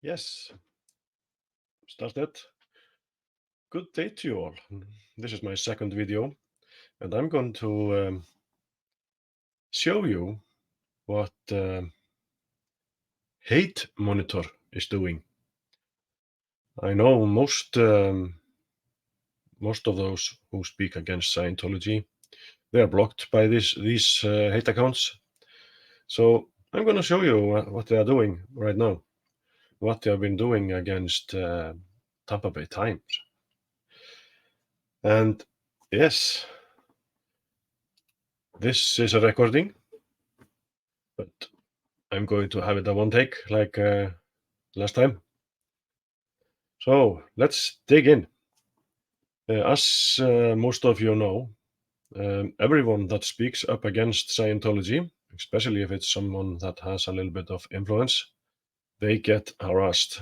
Yes, started. Good day to you all. This is my second video, and I'm going to show you what Hate Monitor is doing. I know most of those who speak against Scientology, they are blocked by these hate accounts. So I'm going to show you what they are doing right now, what they have been doing against Tampa Bay Times. And yes, this is a recording, but I'm going to have it at one take like last time. So let's dig in. As most of you know, everyone that speaks up against Scientology, especially if it's someone that has a little bit of influence, they get harassed.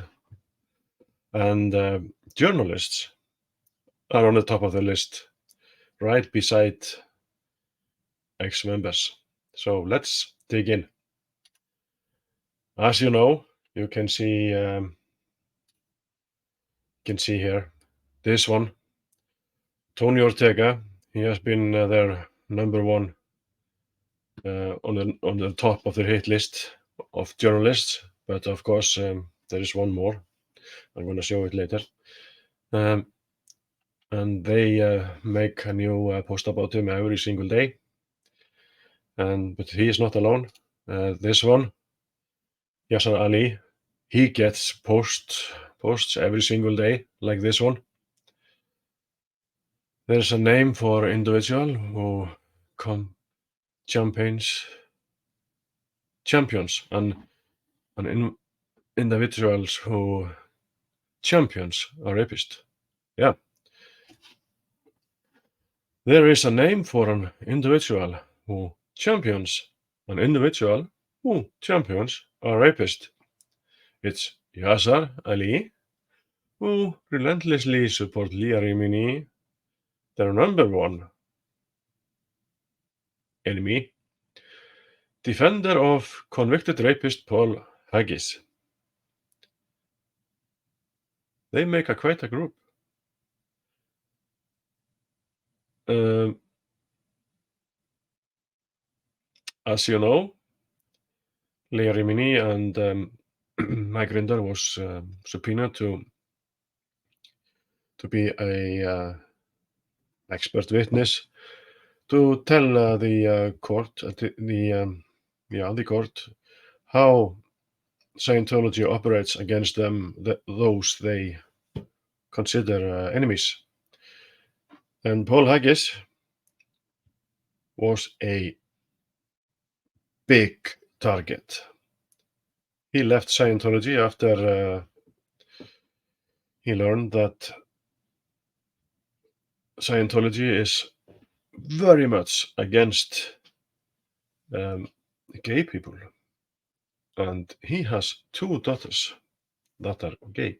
And journalists are on the top of the list, right beside ex-members. So let's dig in. As you know, you can see here this one, Tony Ortega. He has been their number one on the top of the hit list of journalists, but of course there is one more. I'm going to show it later. And they make a new post about him every single day. But he is not alone. This one, Yasser Ali, he gets posts every single day, like this one. There's a name for individual who champions and individuals who champions a rapist. Yeah. There is a name for an individual who champions an individual who champions a rapist. It's Yasser Ali, who relentlessly support Leah Remini, their number one enemy, defender of convicted rapist Paul Haggis. They make quite a group. As you know, Leah Remini and Mike Rinder was subpoenaed to be a expert witness to tell the court, the court, how Scientology operates against them, those they consider enemies. And Paul Haggis was a big target. He left Scientology after he learned that Scientology is very much against gay people. And he has 2 daughters that are gay.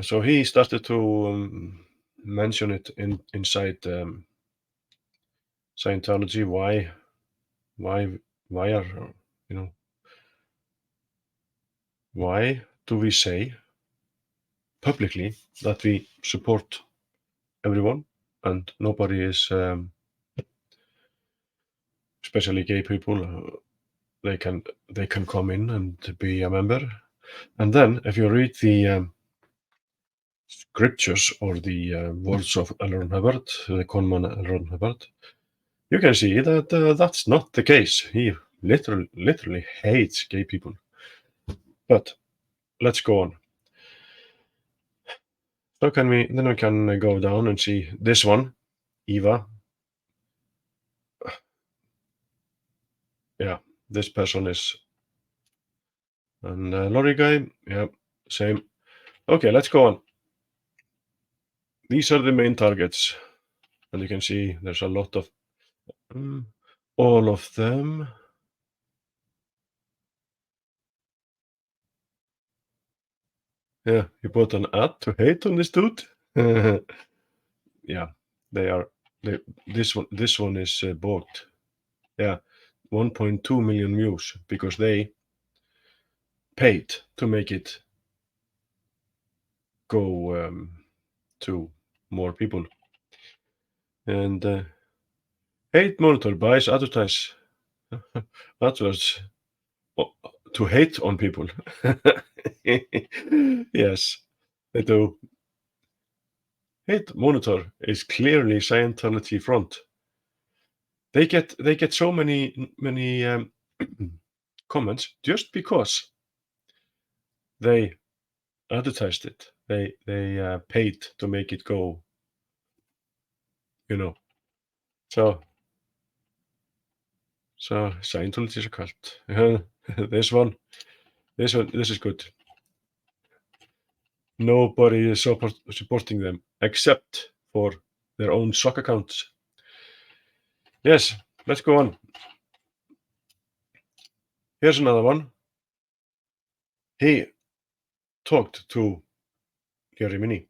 So he started to mention it inside Scientology. Why do we say publicly that we support everyone and nobody is, especially gay people, they can come in and be a member. And then if you read the scriptures or the words of L. Ron Hubbard, the conman L. Ron Hubbard, you can see that that's not the case. He literally hates gay people. But let's go on. So then we can go down and see this one, Eva. Yeah, this person is an lorry guy. Yeah, same. Okay, let's go on. These are the main targets, and you can see there's a lot of all of them. Yeah, you put an ad to hate on this dude. Yeah, this one is bought. Yeah, 1.2 million views because they paid to make it go to more people. And hate monitor buys advertisers to hate on people. Yes, they do. Hate monitor is clearly Scientology front. They get so many comments just because they advertised it. They paid to make it go. So Scientology is a cult. This is good. Nobody is supporting them except for their own sock accounts. Yes, let's go on. Here's another one. He talked to Remini.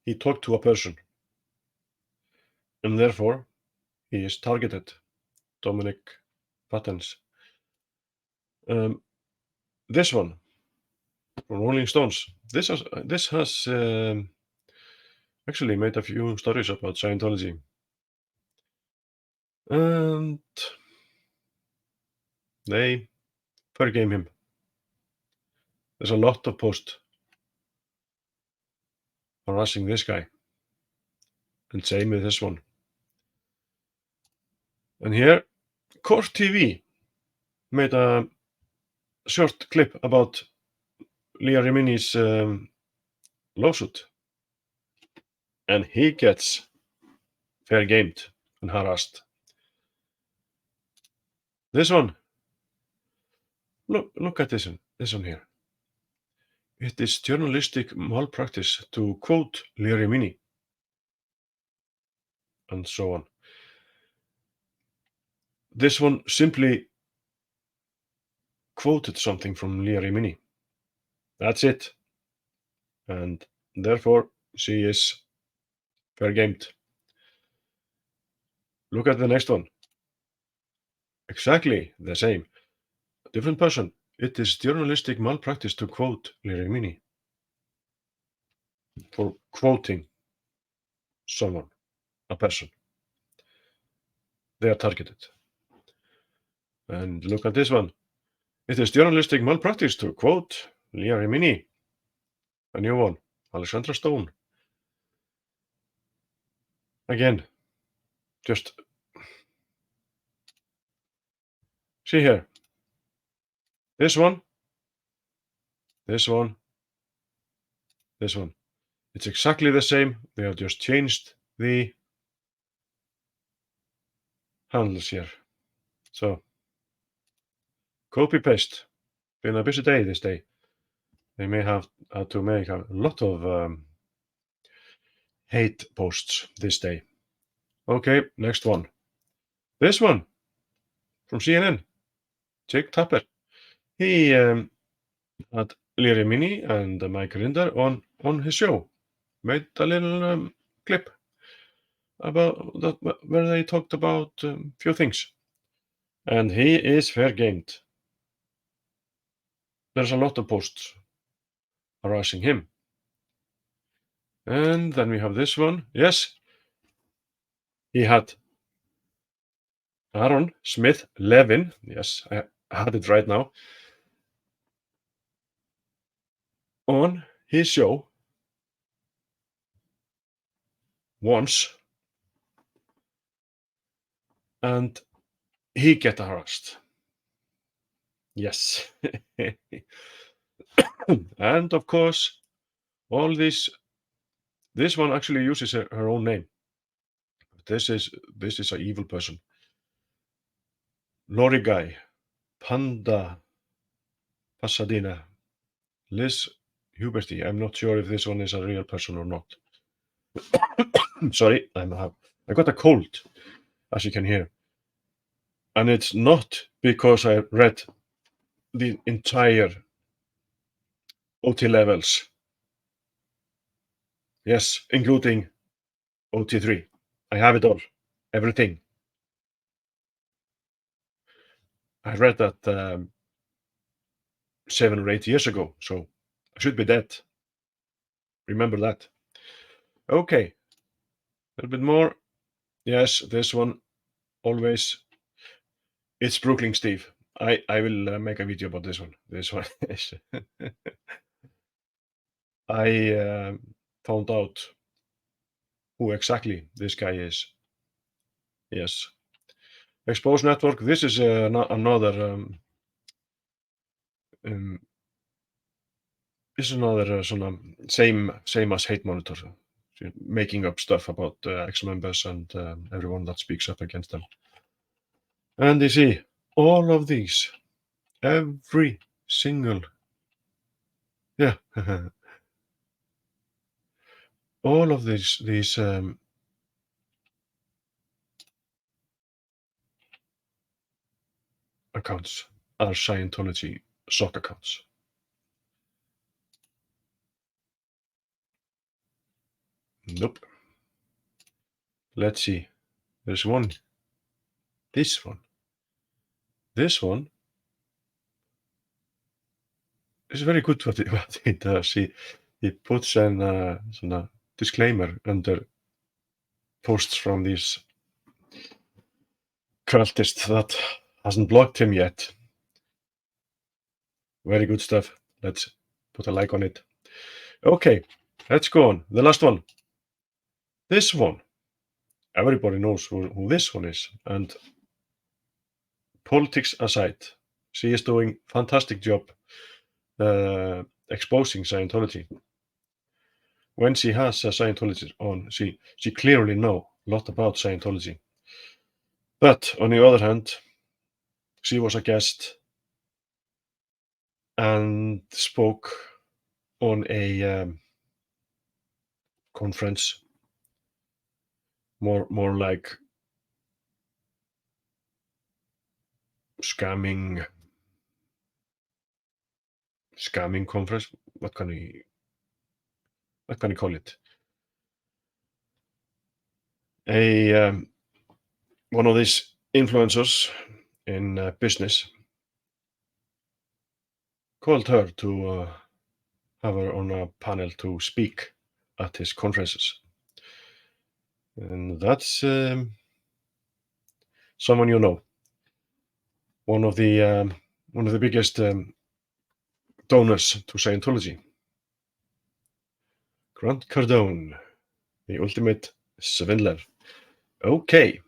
He talked to a person, and therefore he is targeted. Dominic Patents. This one from Rolling Stones. This has actually made a few stories about Scientology, and they forgave him. There's a lot of posts harassing this guy, and same with this one. And here, Court TV made a short clip about Leah Remini's lawsuit, and he gets fair gamed and harassed. This one, look at this one here. It is journalistic malpractice to quote Leah Remini, and so on. This one simply quoted something from Leah Remini. That's it. And therefore, she is fair gamed. Look at the next one. Exactly the same. Different person. It is journalistic malpractice to quote Leah Remini for quoting someone, a person. They are targeted. And look at this one. It is journalistic malpractice to quote Leah Remini. A new one. Alexandra Stone. Again, just see here. This one. This one. This one. It's exactly the same. They have just changed the handles here. So, copy paste. Been a busy day this day. They may have to make a lot of hate posts this day. Okay, next one. This one from CNN. Jake Tapper. He had Leah Remini and Mike Rinder on his show. Made a little clip about that where they talked about a few things. And he is fair gamed. There's a lot of posts harassing him. And then we have this one. Yes, he had Aaron Smith Levin. Yes, I had it right now. On his show once, and he get harassed. Yes. And of course, all this one actually uses her own name. This is an evil person. Lori Guy, Panda Pasadena, Liz Huberty. I'm not sure if this one is a real person or not. Sorry, I got a cold, as you can hear. And it's not because I read the entire OT levels. Yes, including OT3. I have it all, everything. I read that 7 or 8 years ago, so I should be dead. Remember that. Okay, a little bit more. Yes, this one always. It's Brooklyn Steve. I will make a video about this one. This one is. I found out who exactly this guy is. Yes. Expose Network. This is another. This is another same as Hate Monitor, making up stuff about ex-members and everyone that speaks up against them. And you see all of these, every single, yeah, all of these accounts are Scientology sock accounts. Nope. Let's see. There's one. This one. This one is very good what he does. He puts a disclaimer under posts from these cultists that hasn't blocked him yet. Very good stuff. Let's put a like on it. Okay, let's go on. The last one. This one. Everybody knows who this one is. And politics aside, she is doing fantastic job exposing Scientology. When she has a Scientologist on, she clearly know a lot about Scientology. But on the other hand, she was a guest and spoke on a conference, more like scamming conference. What can you call it? One of these influencers in business called her to have her on a panel to speak at his conferences, and that's someone you know. One of the biggest donors to Scientology, Grant Cardone, the ultimate swindler. Okay.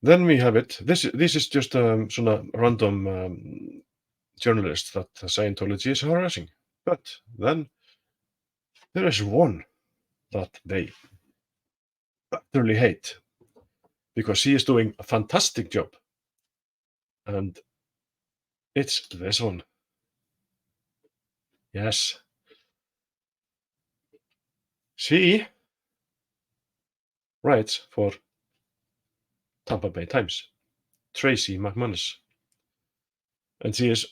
Then we have it. This is just sort of random journalist that Scientology is harassing. But then there is one that they utterly hate because she is doing a fantastic job. And it's this one. Yes. She writes for Tampa Bay Times, Tracy McManus. And she is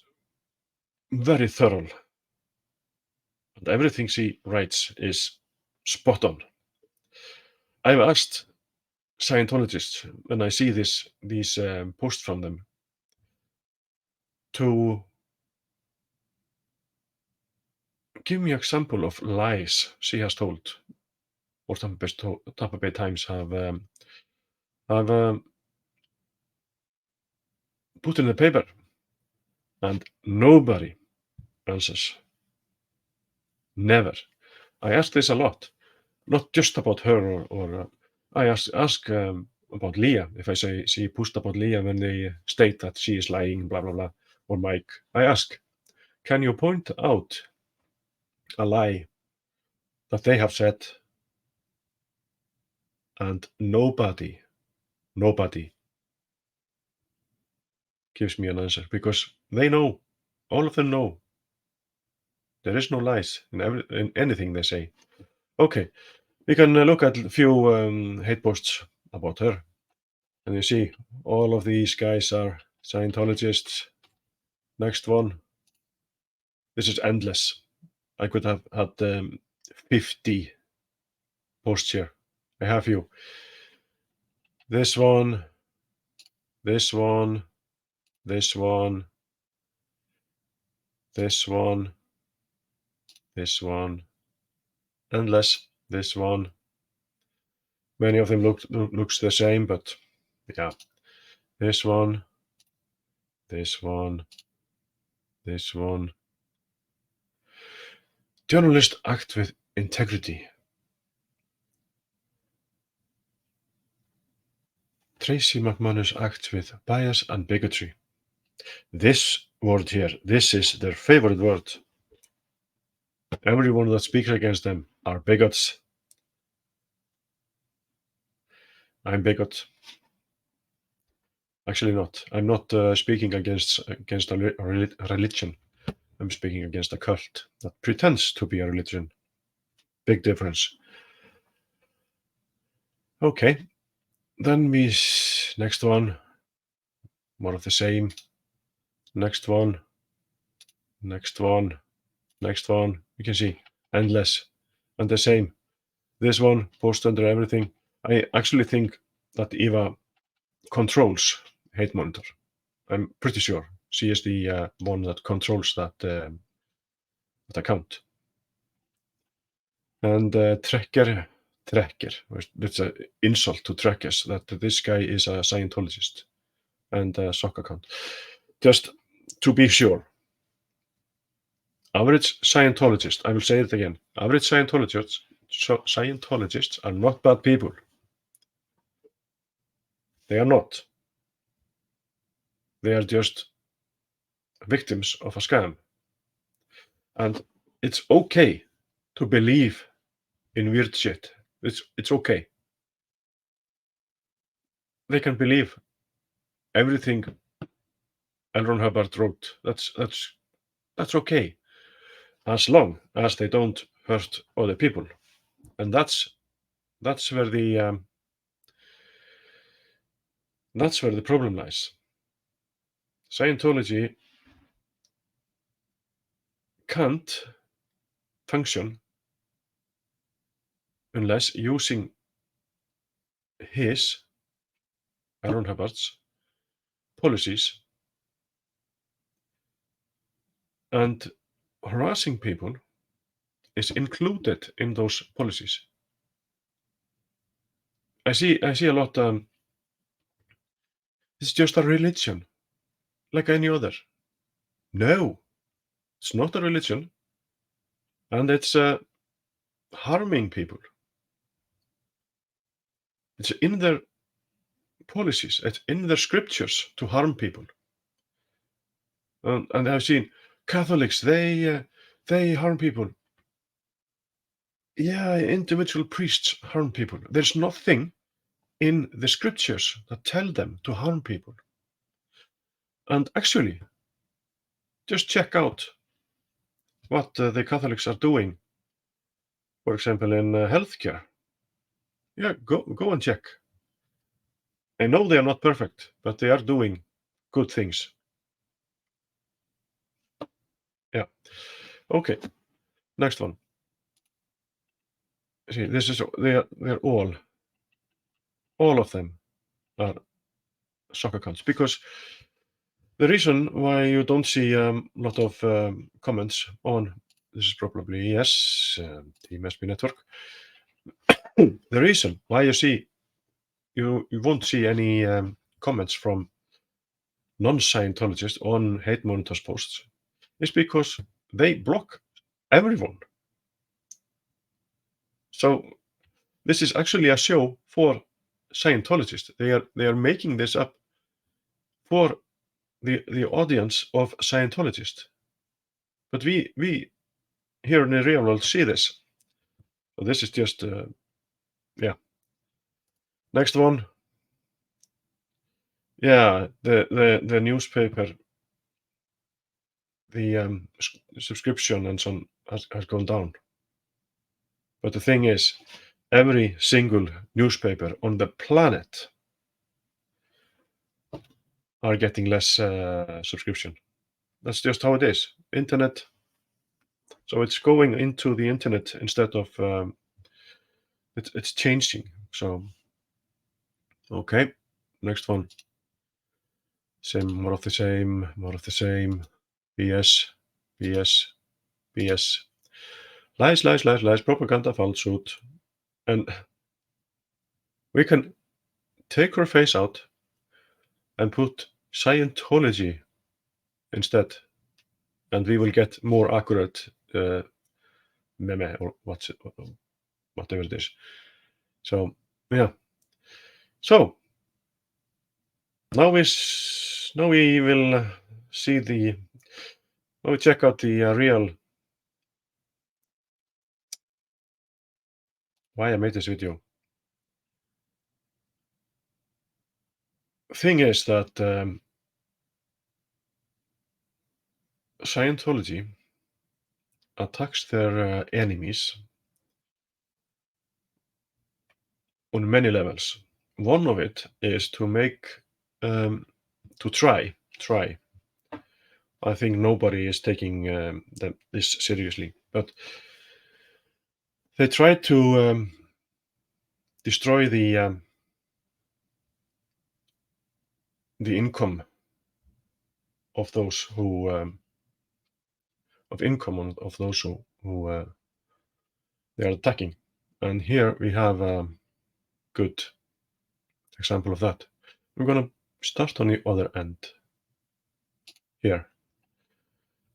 very thorough. And everything she writes is spot on. I've asked Scientologists when I see these posts from them to give me an example of lies she has told, or Tampa Bay Times have put in the paper, and nobody answers. Never. I ask this a lot, not just about her, or I ask about Leah. If I say she pushed about Leah when they state that she is lying, blah blah blah, or Mike, I ask, can you point out a lie that they have said? And nobody gives me an answer, because they know, all of them know, there is no lies in anything they say. Okay, we can look at a few hate posts about her, and you see all of these guys are Scientologists. Next one. This is endless. I could have had 50 posts here. I have you. This one, this one, this one, this one, endless, this one. Many of them looks the same, but yeah, this one, this one, this one. Journalists act with integrity. Tracy McManus acts with bias and bigotry. This word here, this is their favorite word. Everyone that speaks against them are bigots. I'm bigot. Actually not. I'm not speaking against a religion. I'm speaking against a cult that pretends to be a religion. Big difference. Okay. Then next one. More of the same. Next one. Next one. Next one. You can see endless and the same. This one, post under everything. I actually think that Eva controls Hate Monitor. I'm pretty sure she is the one that controls that account. And Trekker, it's an insult to Trekkers that this guy is a Scientologist and a sock account. Just to be sure, average Scientologist, I will say it again, average Scientologists are not bad people. They are not. They are just victims of a scam. And it's okay to believe in weird shit. It's okay. They can believe everything L. Ron Hubbard wrote. That's okay, as long as they don't hurt other people. And that's where the problem lies. Scientology can't function unless using his, Aaron Hubbard's, policies and harassing people is included in those policies. I see a lot. It's just a religion, like any other. No, it's not a religion, and it's harming people. It's in their policies, it's in their scriptures to harm people. And I've seen Catholics, they harm people. Yeah, individual priests harm people. There's nothing in the scriptures that tell them to harm people. And actually, just check out what the Catholics are doing, for example, in healthcare. Yeah, go and check. I know they are not perfect, but they are doing good things. Yeah. Okay. Next one. See, this is they're all of them are sock accounts, because the reason why you don't see a lot of comments on this is probably yes, the MSP network. The reason why you won't see any comments from non-Scientologists on Hate Monitor's posts is because they block everyone. So this is actually a show for Scientologists. They are making this up for the audience of Scientologists. But we here in the real world see this. So this is just yeah. Next one. Yeah, the newspaper, the subscription and so on has gone down. But the thing is, every single newspaper on the planet are getting less subscription. That's just how it is. Internet. So it's going into the internet instead of it's changing. So okay, next one. More of the same. BS. BS, BS. Lies, propaganda, falsehood. And we can take our face out and put Scientology instead, and we will get more accurate meme or whatever it is. So yeah. So now we will see the. Now we check out the real. Why I made this video. Thing is that Scientology attacks their enemies on many levels. One of it is to make to try. I think nobody is taking this seriously, but they try to destroy the income of those who of those who they are attacking. And here we have a good example of that. I'm gonna start on the other end here.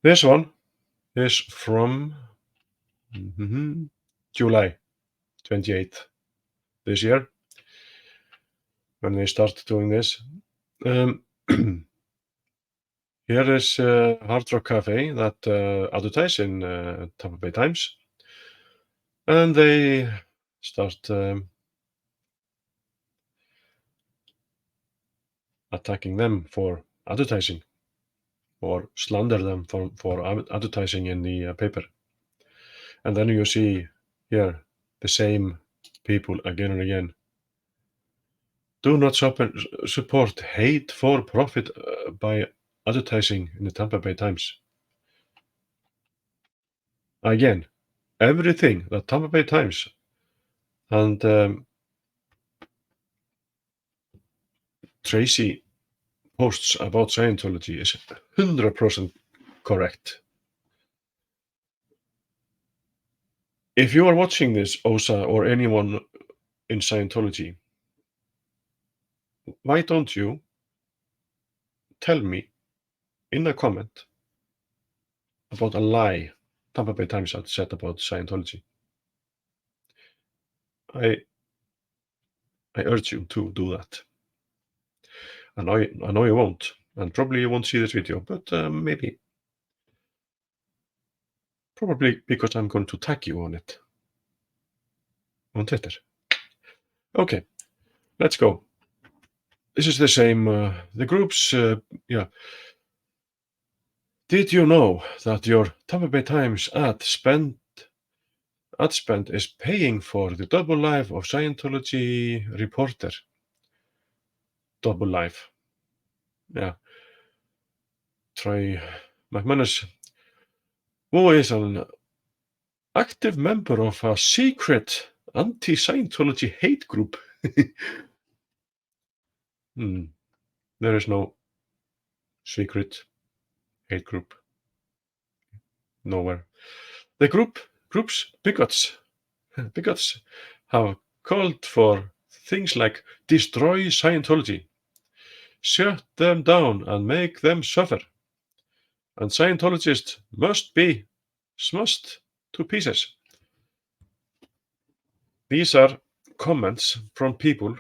This one is from July 28th this year, when they start doing this. Here is Hard Rock Cafe that advertise in Tampa Bay Times, and they start attacking them for advertising, or slander them for advertising in the paper. And then you see here the same people again and again. Do not support hate for profit by advertising in the Tampa Bay Times. Again, everything that Tampa Bay Times and Tracy posts about Scientology is 100% correct. If you are watching this, Osa, or anyone in Scientology, why don't you tell me in a comment about a lie Tampa Bay Times had said about Scientology? I urge you to do that. I know you won't, and probably you won't see this video, but maybe. Probably because I'm going to tag you on it on Twitter. Okay, let's go. This is the same, the groups, yeah. Did you know that your Tampa Bay Times ad spend is paying for the double life of Scientology reporter? Double life. Yeah. Troy McManus, who is an active member of a secret anti-Scientology hate group. There is no secret hate group. Nowhere. The group's bigots have called for things like destroy Scientology, shut them down and make them suffer, and Scientologists must be smushed to pieces. These are comments from people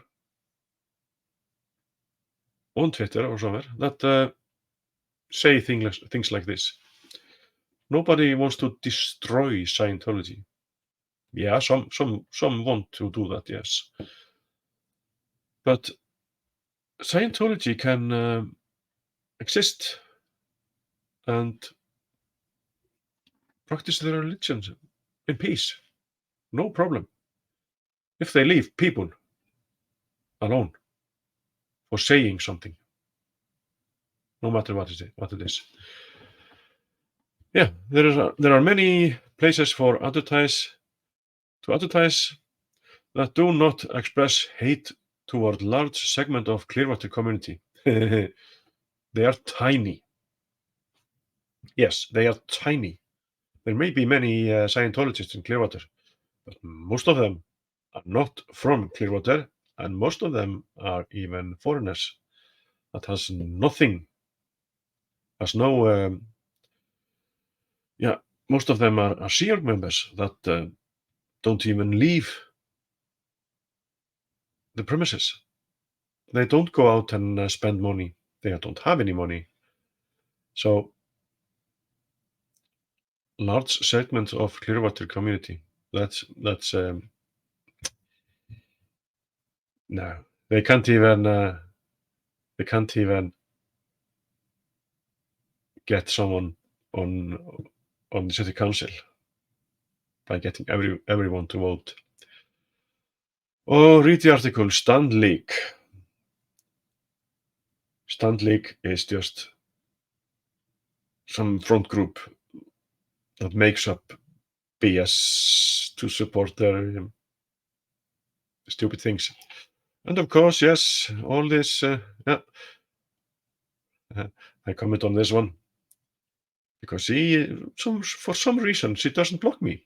on Twitter or somewhere that say things like this. Nobody wants to destroy Scientology. Yeah, some want to do that, yes. But Scientology can exist and practice their religion in peace. No problem. If they leave people alone for saying something, no matter what it is. Yeah, there are many places for advertise that do not express hate toward large segment of Clearwater community. They are tiny. Yes, they are tiny. There may be many Scientologists in Clearwater, but most of them are not from Clearwater, and most of them are even foreigners. That has nothing, has no, yeah, most of them are Sea Org members that don't even leave the premises. They don't go out and spend money. They don't have any money. So large segment of Clearwater community. That's no. They can't even get someone on the city council by getting everyone to vote. Oh, read the article. STAAD League. STAAD League is just some front group that makes up BS to support their stupid things. And of course, yes, all this, yeah, I comment on this one because for some reason, she doesn't block me.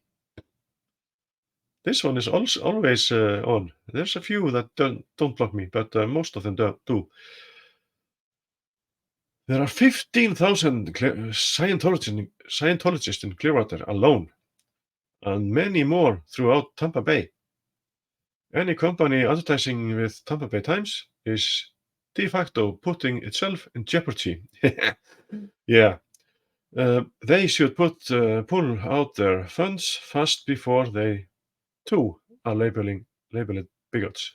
This one is also always on. There's a few that don't block me, but most of them do. There are 15,000 Scientologists in Clearwater alone, and many more throughout Tampa Bay. Any company advertising with Tampa Bay Times is de facto putting itself in jeopardy. Yeah. They should pull out their funds fast before they, too, are labeled bigots.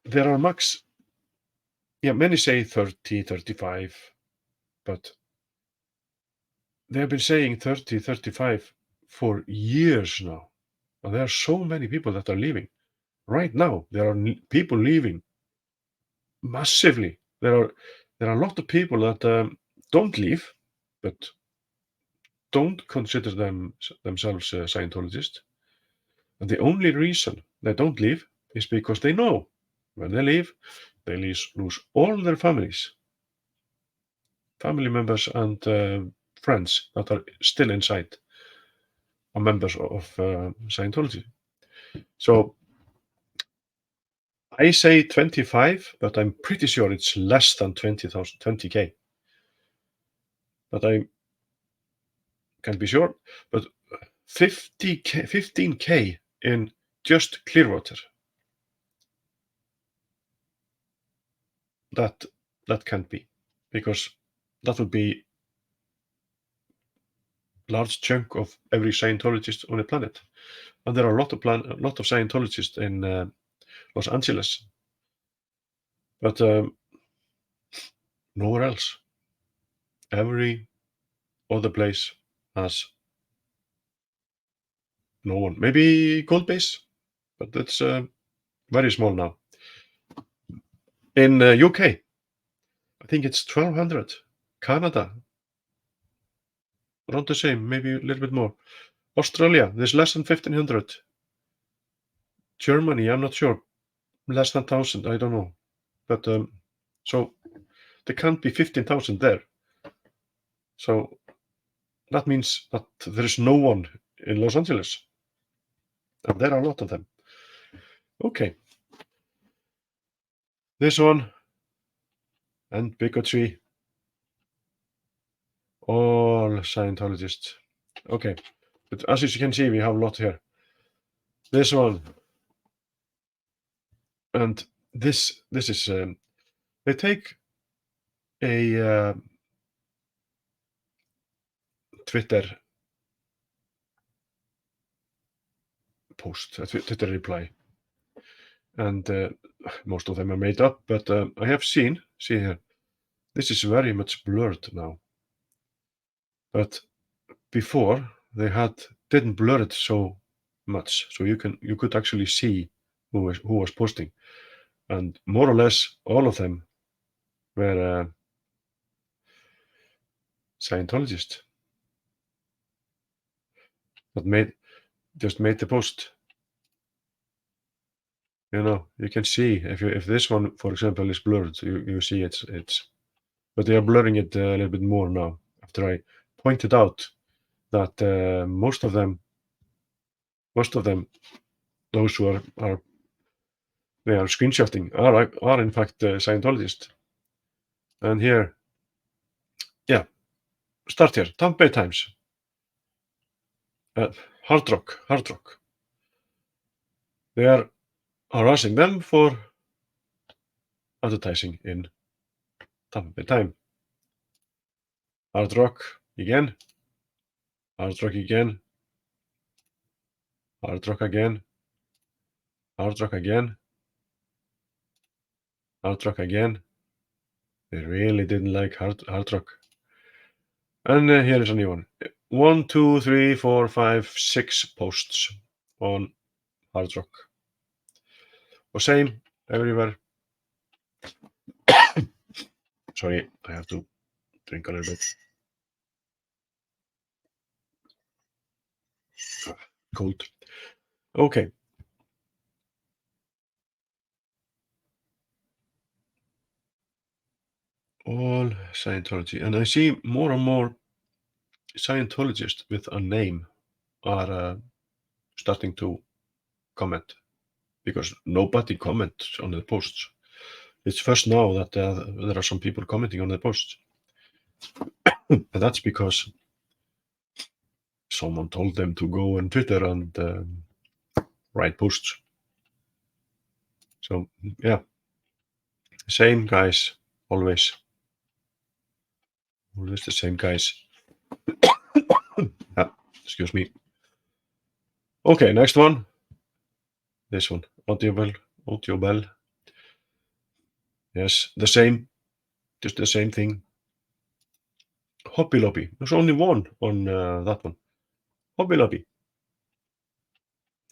There are max, yeah, many say 30, 35, but they have been saying 30, 35 for years now. And there are so many people that are leaving. Right now, there are people leaving massively. There are a lot of people that don't leave, but don't consider themselves Scientologists. And the only reason they don't leave is because they know when they leave, they lose all their families, family members and friends that are still inside, are members of Scientology. So I say 25, but I'm pretty sure it's less than 20K. But I can't be sure. But 15K in just Clearwater. That can't be, because that would be large chunk of every Scientologist on the planet. And there are a lot of Scientologists in Los Angeles, but nowhere else. Every other place has no one. Maybe Gold Base, but that's very small now. In UK, I think it's 1,200. Canada, around the same, maybe a little bit more. Australia, there's less than 1,500. Germany, I'm not sure. Less than 1,000, I don't know. But so there can't be 15,000 there. So that means that there is no one in Los Angeles. And there are a lot of them. Okay. This one, and bigotry. All Scientologists. Okay. But as you can see, we have a lot here. This one. And this is, they take a Twitter post, a Twitter reply. And most of them are made up, but I have see here, this is very much blurred now. But before they didn't blur it so much, so you could actually see who was posting, and more or less all of them were Scientologists that just made the post. You can see if this one, for example, is blurred, you see it's but they are blurring it a little bit more now after I pointed out that most of them, those who are they are screenshotting are in fact Scientologists. And here, yeah, start here. Tampa Bay Times, Hard Rock. They are harassing them for advertising in Tampa Bay Times. Hard Rock again. Hard Rock again. Hard Rock again. Hard Rock again. Hard Rock again. They really didn't like Hard Rock. And here is a new one. 1, 2, 3, 4, 5, 6 posts on Hard Rock. The same everywhere. Sorry, I have to drink a little bit. Cold. Okay. All Scientology. And I see more and more Scientologists with a name are starting to comment, because nobody comments on the posts. It's first now that there are some people commenting on the posts. And that's because someone told them to go on Twitter and write posts. So, yeah. Same guys, always. Always the same guys. Excuse me. Okay, next one. This one. Audiobell. Yes, the same. Just the same thing. Hobby Lobby. There's only one on that one. Hobby Lobby.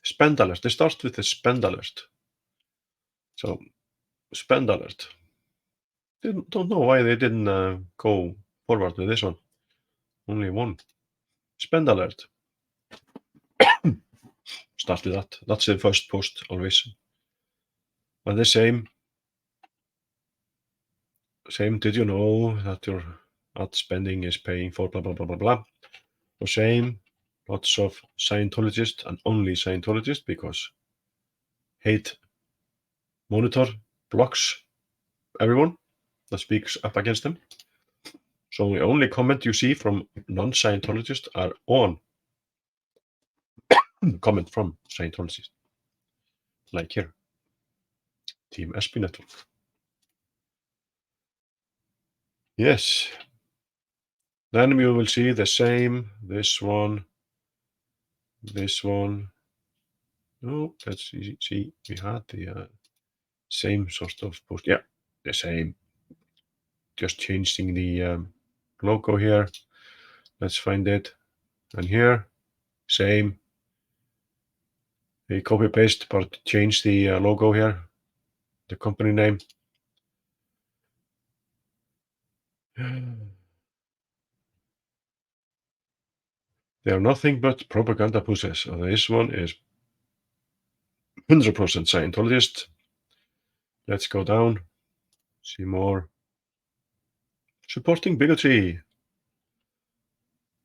Spend alert. They start with the spend alert. So, spend alert. Don't know why they didn't go forward with this one. Only one. Spend alert. Start with that. That's the first post always. And the same. Did you know that your ad spending is paying for blah blah blah blah blah? The same. Lots of Scientologists and only Scientologists, because hate monitor blocks everyone that speaks up against them. So the only comment you see from non-Scientologists are on comment from Scientologists. Like here. Team SB Network. Yes. Then we will see the same, this one. Oh, let's see, we had the same sort of post. Yeah, the same. Just changing the logo here. Let's find it. And here, same. We copy paste, but change the logo here, the company name. They are nothing but propaganda pussies. So this one is 100% Scientologist. Let's go down. See more. Supporting bigotry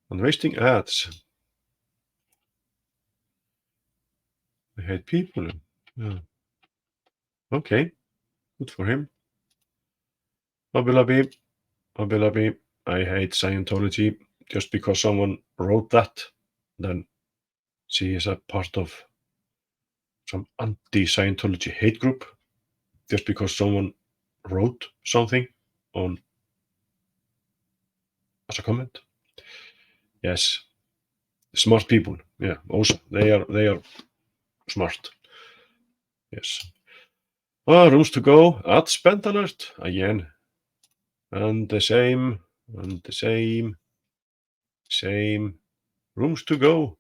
and wasting ads. I hate people. Yeah. Okay, good for him. Obolensky, I hate Scientology. Just because someone wrote that, then she is a part of some anti-Scientology hate group. Just because someone wrote something on as a comment. Yes, smart people. Yeah, also they are smart. Yes. Rooms to go at spend alert again, and the same. Rooms to go.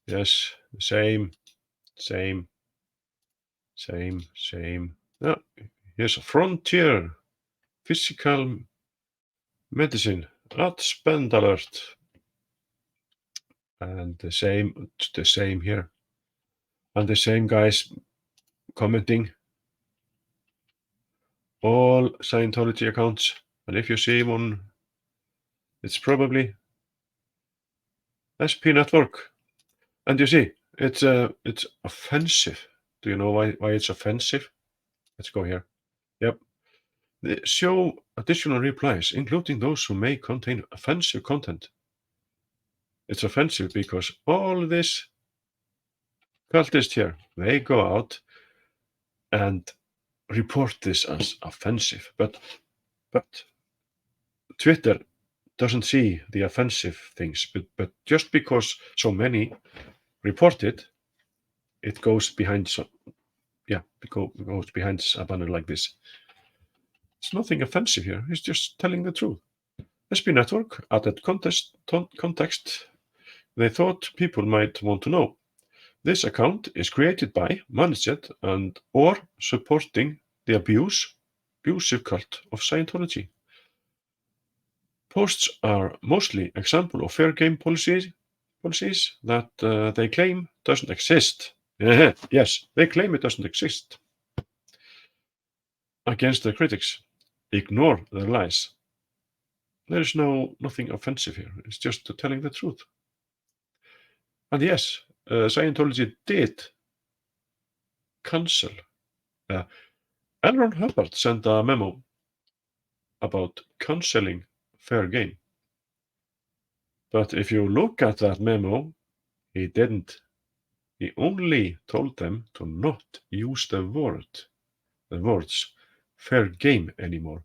Yes, same. Yeah, here's a Frontier Physical Medicine at spend alert, and the same here, and the same guys commenting all Scientology accounts, and if you see one, it's probably SP Network. And you see, it's offensive. Do you know why it's offensive? Let's go here. Yep. Show additional replies, including those who may contain offensive content. It's offensive because all this cultists here, they go out and report this as offensive. But Twitter doesn't see the offensive things. But just because so many report it, it goes behind some, it goes behind a banner like this. It's nothing offensive here. It's just telling the truth. SP Network added context they thought people might want to know. This account is created by, managed, and or supporting the abusive cult of Scientology. Posts are mostly example of fair game policies that they claim doesn't exist. Yes, they claim it doesn't exist. Against their critics, ignore their lies. There is nothing offensive here. It's just telling the truth. And yes, Scientology did cancel. L. Ron Hubbard sent a memo about canceling fair game. But if you look at that memo, he didn't. He only told them to not use the words fair game anymore.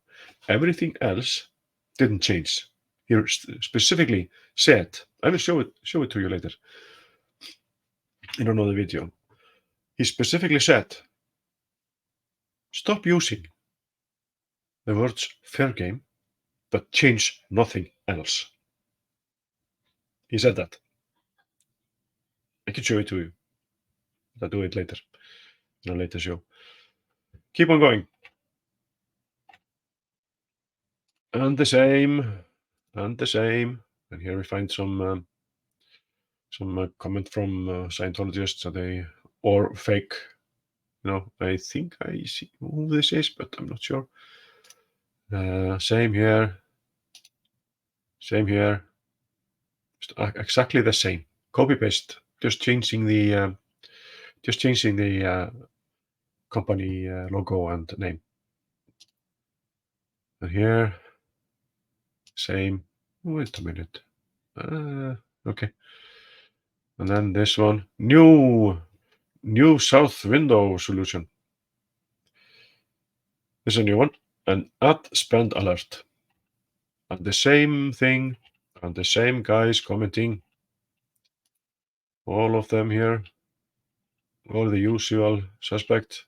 Everything else didn't change. He specifically said, I will show it to you later in another video. He specifically said, stop using the words fair game, but change nothing else. He said that. I can show it to you. I'll do it later in a later show. Keep on going. And the same. And here we find some comment from Scientologists or fake. I think I see who this is, but I'm not sure. Same here. Exactly the same. Copy paste. Just changing the company logo and name. And here, same. Wait a minute. Okay. And then this one, new south window solution. This is a new one. An ad spend alert. And the same thing, and the same guys commenting. All of them here. All the usual suspects.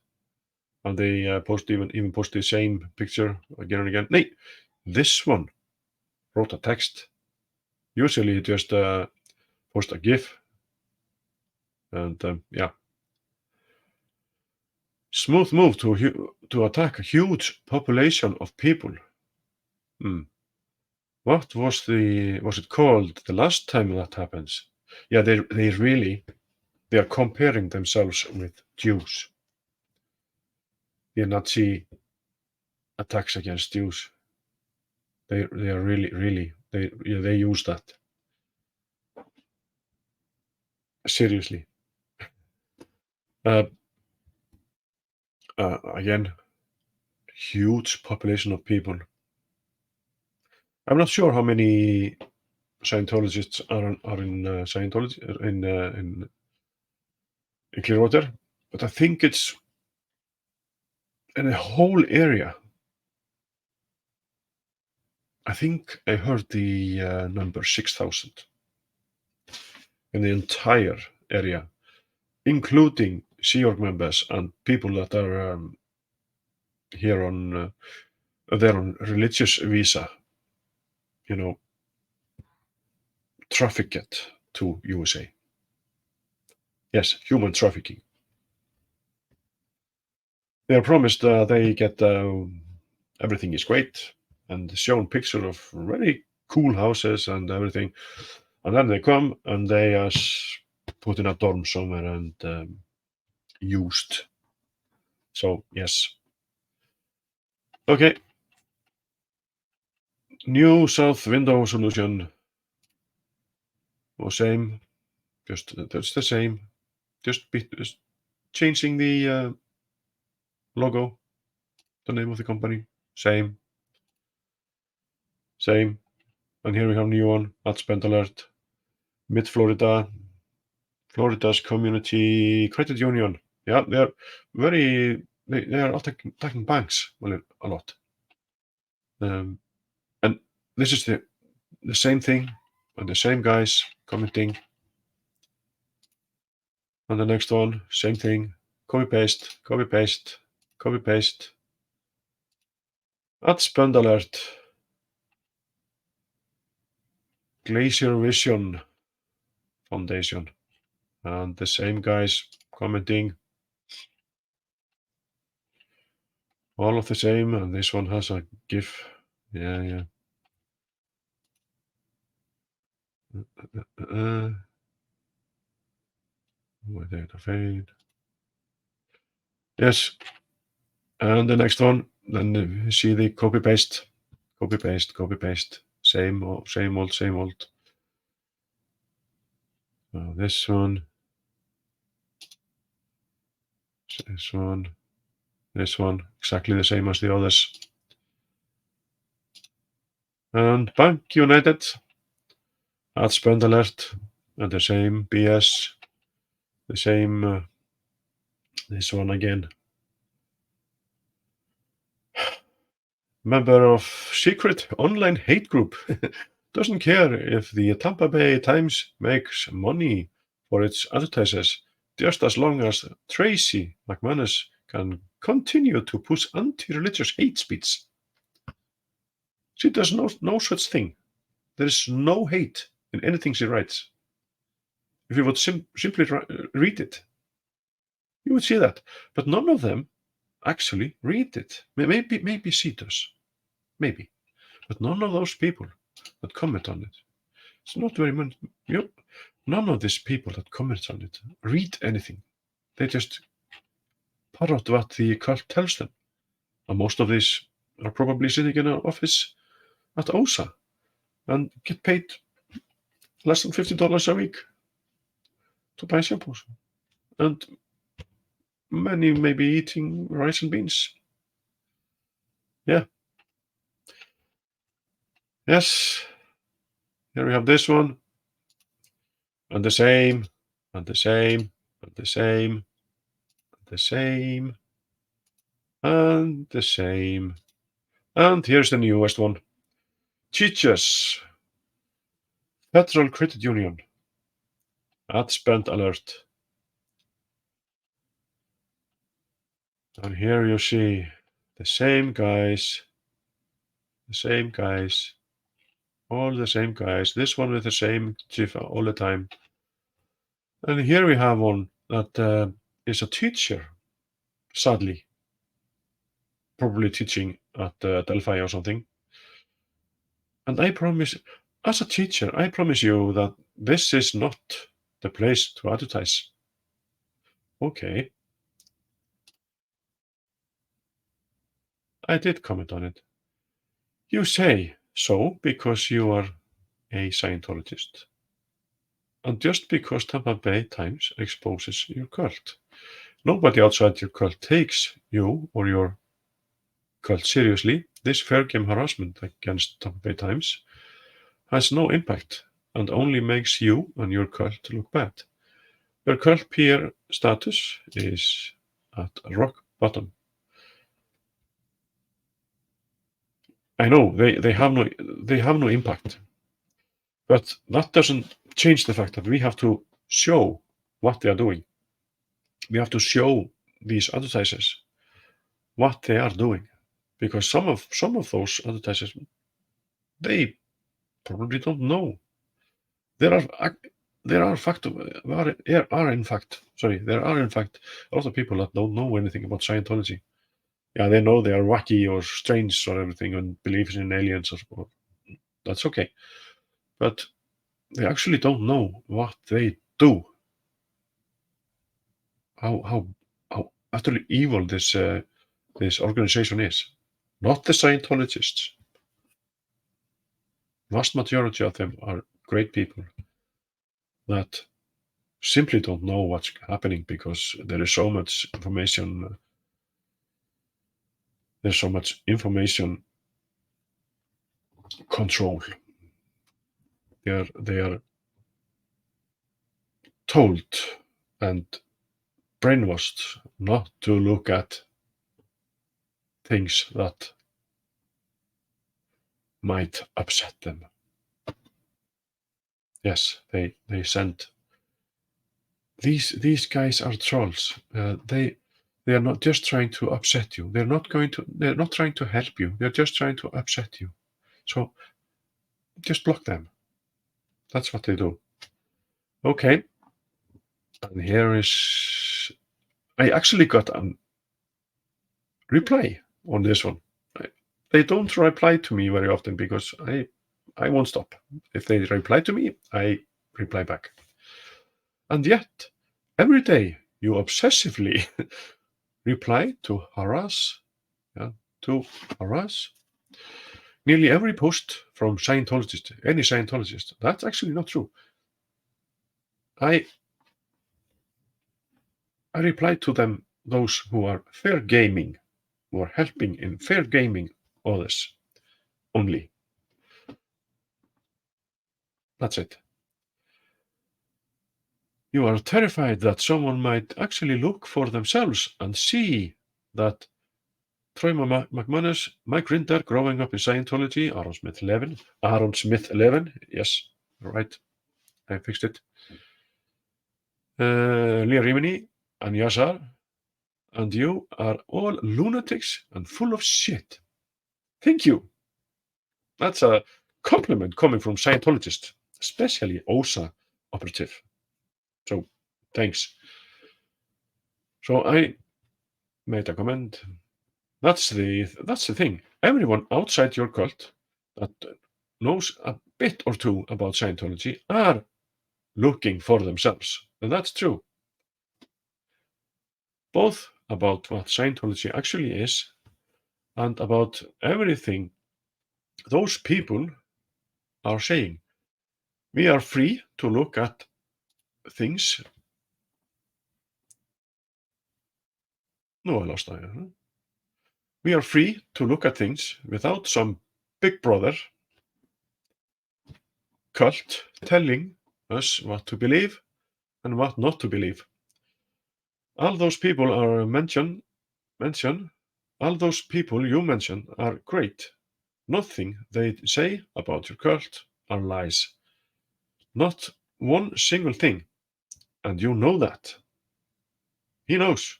And they even post the same picture again and again. No, this one wrote a text. Usually you just post a GIF. And smooth move to attack a huge population of people. What was it called the last time that happens? Yeah, they are comparing themselves with Jews. The Nazi attacks against Jews. They are really they use that seriously. Again, huge population of people. I'm not sure how many Scientologists are in Scientology in Clearwater, but I think it's in a whole area. I think I heard the number 6,000 in the entire area, including Sea Org members and people that are here on they're on religious visa, trafficked to USA. Yes, human trafficking. They are promised they get everything is great and shown picture of very cool houses and everything, and then they come and they are put in a dorm somewhere and used. So yes, Okay. New South window solution. Or same. Just that's the same. Just changing the logo, the name of the company. Same. And here we have new one. Ad spend alert. Mid-Florida. Florida's Community Credit Union. Yeah, they are they are attacking banks a lot. And this is the same thing, and the same guys commenting. On the next one, same thing. Copy paste. Ad spend alert. Glacier Vision Foundation. And the same guys commenting. All of the same, and this one has a GIF. Yeah. Wait there, the fade. Yes. And the next one, then you see the copy paste. Same old. This one. This one, exactly the same as the others. And Bank United, ad spend alert, and the same BS, the same, this one again. Member of secret online hate group. Doesn't care if the Tampa Bay Times makes money for its advertisers, just as long as Tracy McManus can continue to push anti-religious hate speech. She does no such thing. There is no hate in anything she writes. If you would simply read it, you would see that. But none of them actually read it. Maybe she does. Maybe. But none of those people that comment on it. It's not very much. None of these people that comment on it read anything. They just parrot what the cult tells them. And most of these are probably sitting in an office at OSA and get paid less than $50 a week to buy shampoos. And many may be eating rice and beans. Yeah. Yes. Here we have this one. And the same. And the same. And the same. And the same. And the same. And here's the newest one. Teachers. Federal Credit Union. Ad spend alert. And here you see the same guys. All the same guys. This one with the same chief all the time. And here we have one that is a teacher, sadly. Probably teaching at Delphi or something. And I promise, as a teacher, I promise you that this is not the place to advertise. Okay. I did comment on it. You say so because you are a Scientologist. And just because Tampa Bay Times exposes your cult. Nobody outside your cult takes you or your cult seriously. This fair game harassment against Tampa Bay Times has no impact and only makes you and your cult look bad. Your cult peer status is at rock bottom. I know they have no impact, but that doesn't change the fact that we have to show what they are doing. We have to show these advertisers what they are doing, because some of those advertisers, they probably don't know. There are in fact a lot of people that don't know anything about Scientology. Yeah, they know they are wacky or strange or everything and believe in aliens or that's okay. But they actually don't know what they do. How utterly evil this organization is. not the Scientologists. Vast majority of them are great people that simply don't know what's happening because there is so much information. There's so much information control. They are told and brainwashed not to look at things that might upset them. Yes, they send these guys are trolls. They are not just trying to upset you. They're not trying to help you. They're just trying to upset you. So just block them. That's what they do. Okay. And here is I actually got a reply on this one. They don't reply to me very often because I won't stop. If they reply to me, I reply back. And yet, every day you obsessively reply to harass, nearly every post from Scientologist, any Scientologist. That's actually not true. I reply to them, those who are fair gaming, who are helping in fair gaming others only. That's it. You are terrified that someone might actually look for themselves and see that Troy McManus, Mike Rinder, growing up in Scientology, Aaron Smith 11, yes, right, I fixed it. Leah Remini and Yazar and you are all lunatics and full of shit. Thank you. That's a compliment coming from Scientologist, especially OSA operative. So thanks. So I made a comment. That's the thing. Everyone outside your cult that knows a bit or two about Scientology are looking for themselves. And that's true. Both about what Scientology actually is and about everything those people are saying. We are free to look at things. No, I lost that. We are free to look at things without some big brother cult telling us what to believe and what not to believe. All those people are all those people you mention are great. Nothing they say about your cult are lies. Not one single thing. And you know that. He knows.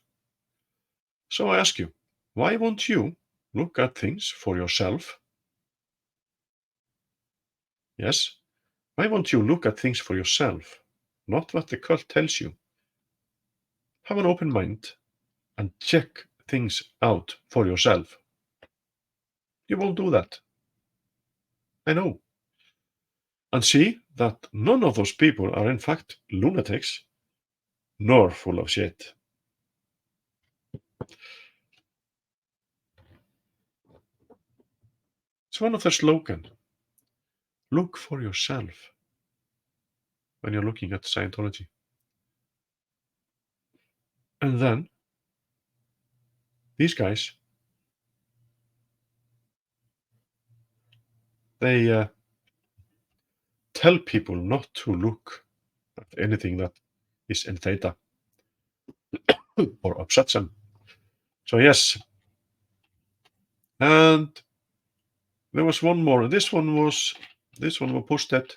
So I ask you, why won't you look at things for yourself? Yes, why won't you look at things for yourself, not what the cult tells you? Have an open mind and check things out for yourself. You won't do that. I know. And see that none of those people are in fact lunatics, nor full of shit. It's one of their slogans. Look for yourself when you're looking at Scientology. And then these guys, they tell people not to look at anything that is in theta or upsets them. So yes, and there was one more. This one was posted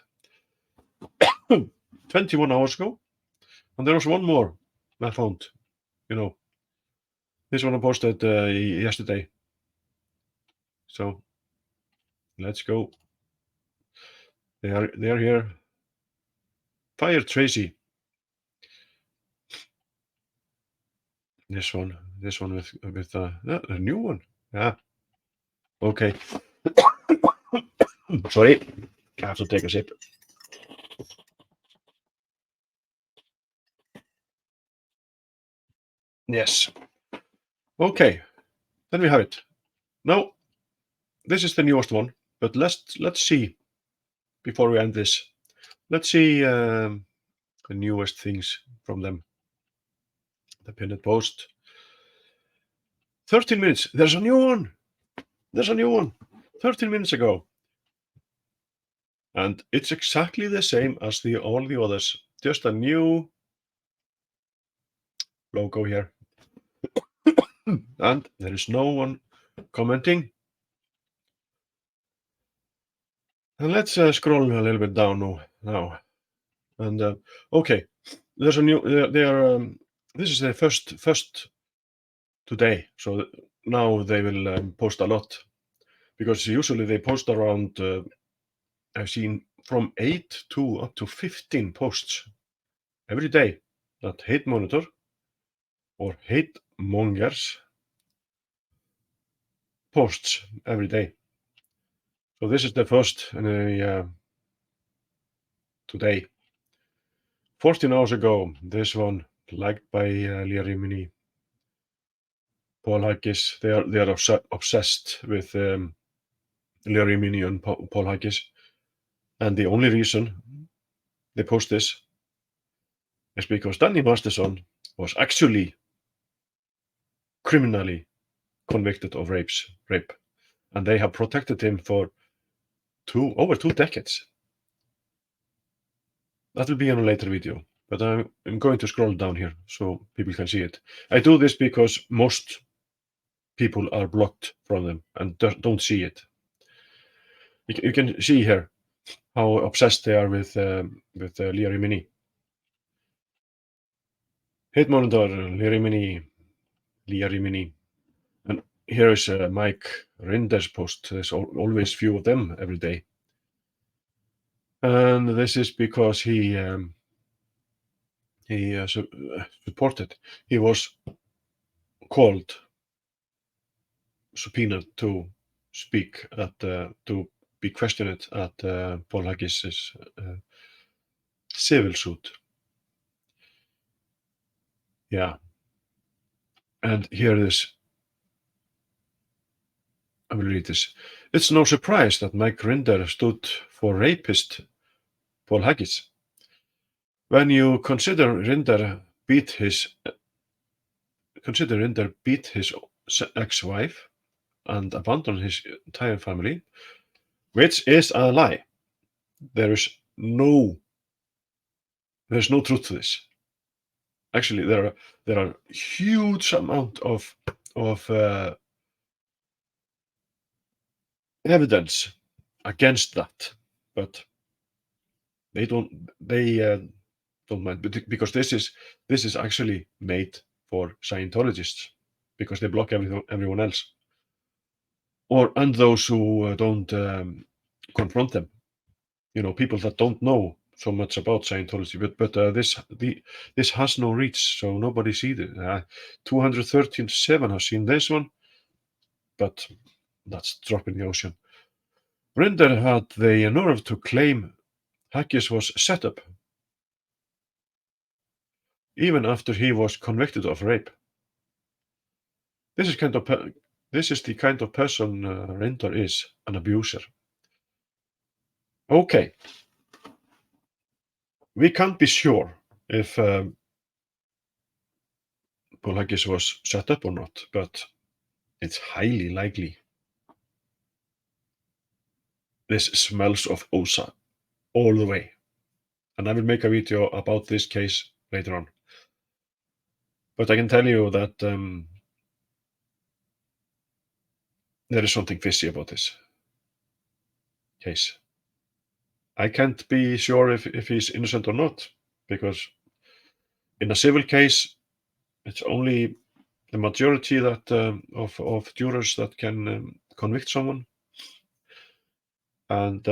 21 hours ago, and there was one more I found. This one I posted yesterday. So let's go. They are here. Fire Tracy. This one with a new one. Yeah. Okay. Sorry, I have to take a sip. Yes. Okay. Then we have it. Now this is the newest one, but let's see before we end this. Let's see the newest things from them. The pinned post. 13 minutes. There's a new one. 13 minutes ago. And it's exactly the same as all the others. Just a new logo here. And there is no one commenting. And let's scroll a little bit down now. And okay, there's a new. This is the first today. So now they will post a lot, because usually they post around. I've seen from 8 to up to 15 posts every day that hate monitor or hate mongers posts every day. So this is the first today. 14 hours ago, this one liked by Leah Remini, Paul Haggis. They are obsessed with Leah Remini and Paul Haggis, and the only reason they post this is because Danny Masterson was actually criminally convicted of rape, and they have protected him for over 2 decades. That will be in a later video, but I'm going to scroll down here so people can see it. I do this because most people are blocked from them and don't see it. You can see here how obsessed they are with Leah Remini. Hate monitor, Leah Remini. And here is Mike Rinder's post. There's always few of them every day. And this is because he supported. He was called, subpoenaed to speak to be questioned at Paul Haggis's civil suit. Yeah. And here it is. I will read this. It's no surprise that Mike Rinder stood for rapist Paul Haggis. When you consider Rinder beat his ex-wife and abandoned his entire family, which is a lie. There's no truth to this. Actually, there are huge amount of evidence against that, but they don't mind, because this is actually made for Scientologists, because they block everyone else, and those who don't confront them. People that don't know so much about Scientology, but this has no reach, so nobody sees it. 237 has seen this one, but that's a drop in the ocean. Rinder had the nerve to claim Haggis was set up, even after he was convicted of rape. This is the kind of person Rinder is, an abuser. Okay, we can't be sure if Paul Haggis was set up or not, but it's highly likely. This smells of OSA all the way, and I will make a video about this case later on. But I can tell you that there is something fishy about this case. I can't be sure if he's innocent or not, because in a civil case, it's only the majority that of jurors that can convict someone, and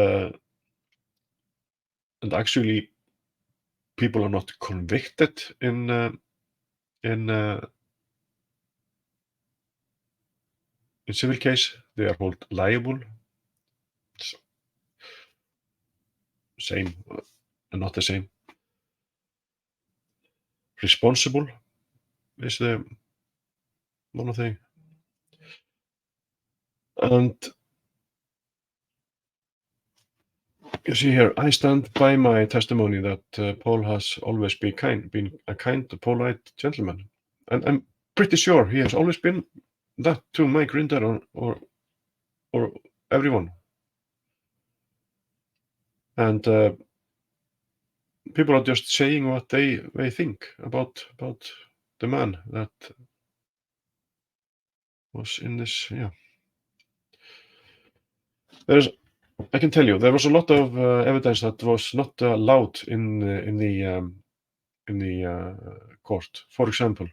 actually, people are not convicted in civil case. They are held liable. Same and not the same. Responsible is the one of the, and You see here, I stand by my testimony that Paul has always been a kind, polite gentleman. And I'm pretty sure he has always been that to Mike Rinder or everyone. And people are just saying what they think about the man that was in this. Yeah, I can tell you there was a lot of evidence that was not allowed in the court. For example,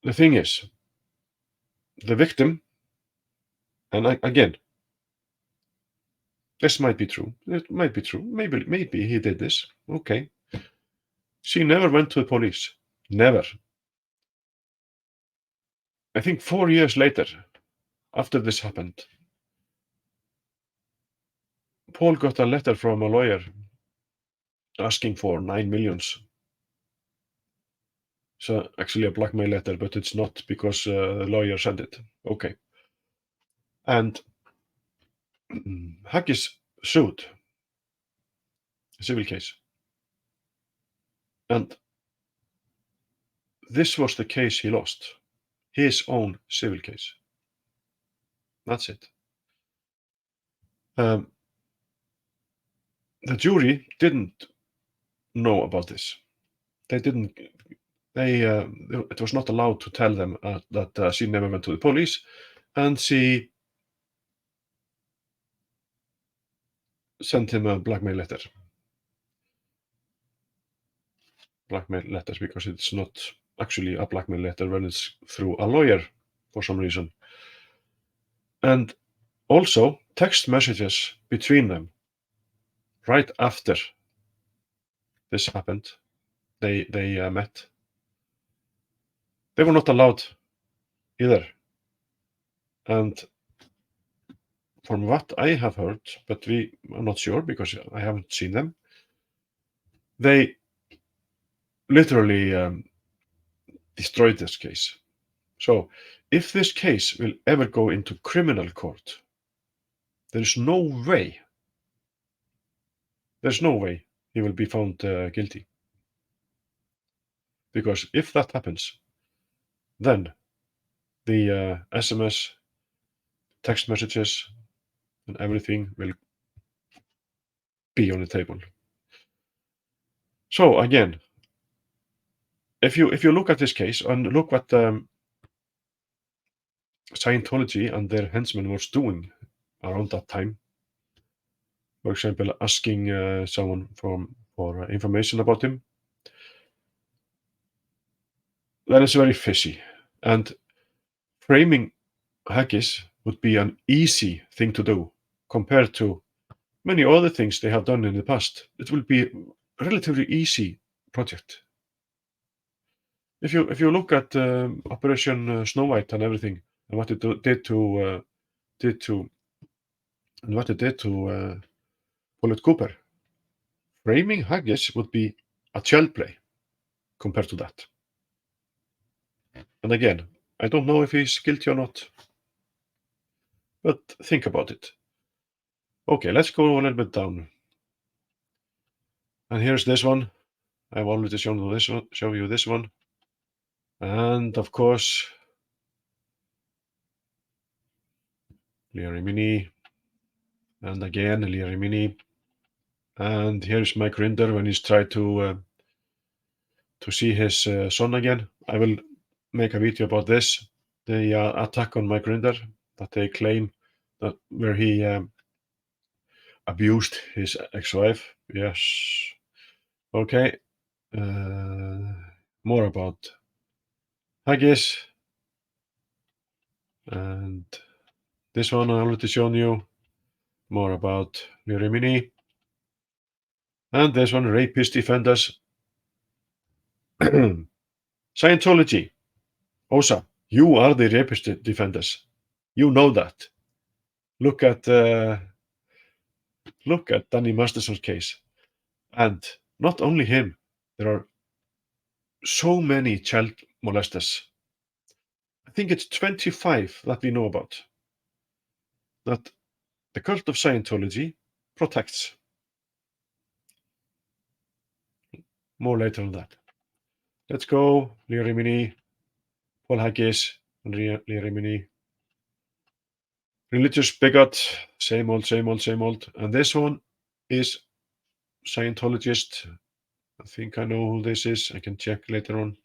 the thing is, the victim, and again, this might be true. It might be true. Maybe he did this. Okay. She never went to the police. Never. I think 4 years later, after this happened, Paul got a letter from a lawyer asking for 9 million. So actually a blackmail letter, but it's not because the lawyer sent it. Okay. And Haggis sued, a civil case. And this was the case he lost, his own civil case. That's it. The jury didn't know about this. They didn't. It was not allowed to tell them that she never went to the police, and she sent him a blackmail letter. Blackmail letters, because it's not actually a blackmail letter when it's through a lawyer for some reason. And also text messages between them right after this happened. They met. They were not allowed either. And from what I have heard, but I'm not sure because I haven't seen them, they literally destroyed this case. So if this case will ever go into criminal court, there's no way he will be found guilty. Because if that happens, then the SMS, text messages, and everything will be on the table. So again, if you look at this case and look what Scientology and their henchmen was doing around that time, for example, asking someone for information about him, that is very fishy. And framing Haggis would be an easy thing to do compared to many other things they have done in the past. It will be a relatively easy project. If you look at Operation Snow White and everything, and what it did to Bullet Cooper, framing Haggis would be a child play compared to that. And again, I don't know if he's guilty or not, but think about it. Okay, let's go a little bit down. And here's this one. I've already shown you this one. Show you this one. And of course, Leah Remini. And again, Leah Remini. And here's Mike Rinder when he's tried to see his son again. I will make a video about this. The attack on Mike Rinder that they claim that where he abused his ex-wife. Yes. Okay. More about Haggis. And this one I already shown you. More about Remini. And this one, rapist defenders. Scientology. Osa, you are the rapist defenders. You know that. Look at Danny Masterson's case. And not only him, there are so many child molesters. I think it's 25 that we know about. That the cult of Scientology protects. More later on that. Let's go. Leah Remini, Paul Haggis, and Leah Remini. Religious bigot, same old, same old, same old. And this one is Scientologist. I think I know who this is. I can check later on.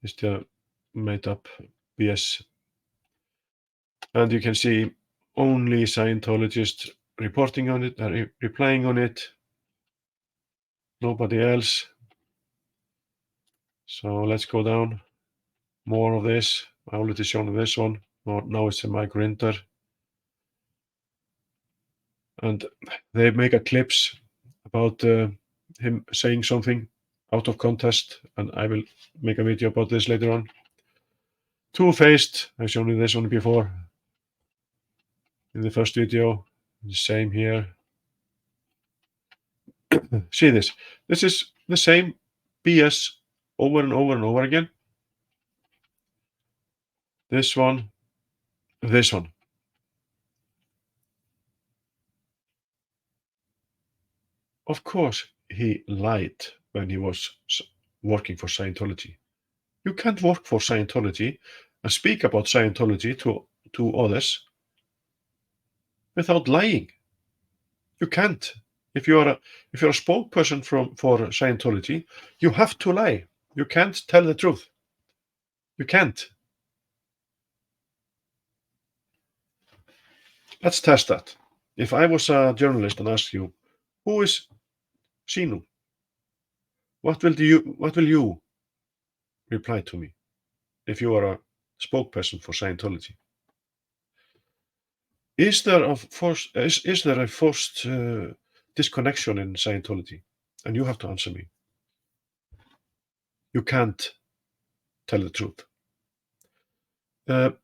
It's the made up BS. And you can see only Scientologists reporting on it, replying on it. Nobody else. So let's go down. More of this. I already shown this one. Now it's a mic Rinder. And they make a clips about him saying something out of context, and I will make a video about this later on. Two-faced. I've shown you this one before in the first video. The same here. See this. This is the same BS over and over and over again. This one, this one. Of course, he lied when he was working for Scientology. You can't work for Scientology and speak about Scientology to others without lying. You can't. If you're a spokesperson for Scientology, you have to lie. You can't tell the truth. You can't. Let's test that. If I was a journalist and asked you, who is Sinu? What will you reply to me if you are a spokesperson for Scientology? Is there a forced disconnection in Scientology? And you have to answer me. You can't tell the truth.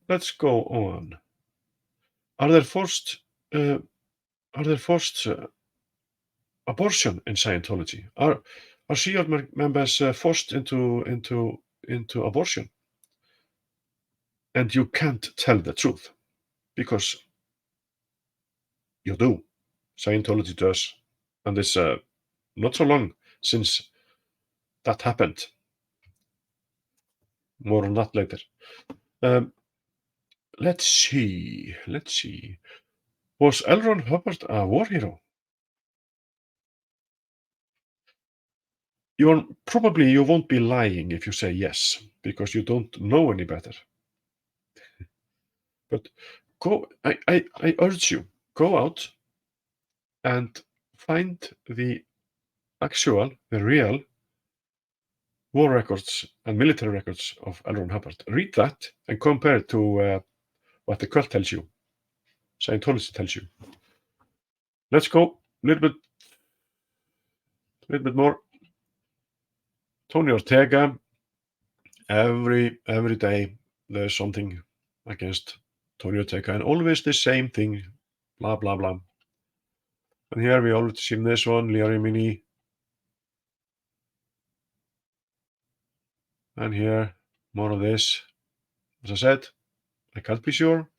Let's go on. Are there forced abortion in Scientology? Are SEAD members forced into abortion? And you can't tell the truth because you do. Scientology does, and it's not so long since that happened. More on that later. Let's see. Was L. Ron Hubbard a war hero? You won't be lying if you say yes, because you don't know any better. But I urge you, go out and find the real war records and military records of L. Ron Hubbard. Read that and compare it to what the cult tells you, Scientology tells you. Let's go a little bit more. Tony Ortega, every day there's something against Tony Ortega, and always the same thing, blah, blah, blah. And here we already seen this one, Leah Remini. And here, more of this. As I said, I can't be sure.